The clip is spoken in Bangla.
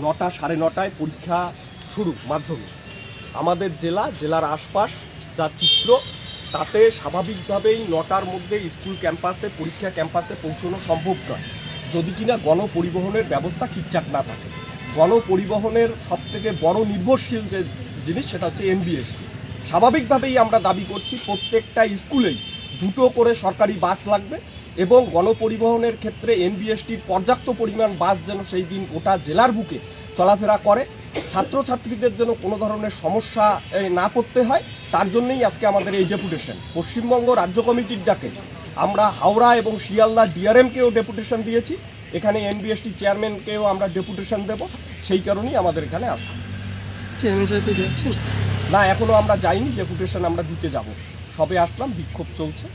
9টা সাড়ে 9টায় পরীক্ষা শুরু মাধ্যমিক। আমাদের জেলার আশপাশ যা চিত্র, তাতে স্বাভাবিকভাবেই 9টার মধ্যে স্কুল ক্যাম্পাসে পরীক্ষা ক্যাম্পাসে পৌঁছানো সম্ভব নয় যদি কিনা গণপরিবহনের ব্যবস্থা ঠিকঠাক না থাকে। গণপরিবহনের সবথেকে বড় নির্ভরশীল যে জিনিস সেটা হচ্ছে এনবিএসটি। স্বাভাবিকভাবেই আমরা দাবি করছি প্রত্যেকটা স্কুলেই 2টো করে সরকারি বাস লাগবে এবং গণপরিবহনের ক্ষেত্রে এনবিএসটির পর্যাপ্ত পরিমাণ বাস যেন সেই দিন গোটা জেলার বুকে চলাফেরা করে, ছাত্রছাত্রীদের যেন কোনো ধরনের সমস্যা না পড়তে হয়। তার জন্যই আজকে আমাদের এই ডেপুটেশন। পশ্চিমবঙ্গ রাজ্য কমিটির ডাকে আমরা হাওড়া এবং শিয়ালদা ডিআরএমকেও ডেপুটেশন দিয়েছি, এখানে এনবিএসটি চেয়ারম্যানকেও আমরা ডেপুটেশন দেব। সেই কারণেই আমাদের এখানে আসা। চেয়ারম্যান সাহেব যাচ্ছেন না, এখনও আমরা যাইনি, ডেপুটেশন আমরা দিতে যাব। সবে আসলাম, বিক্ষোভ চলছে।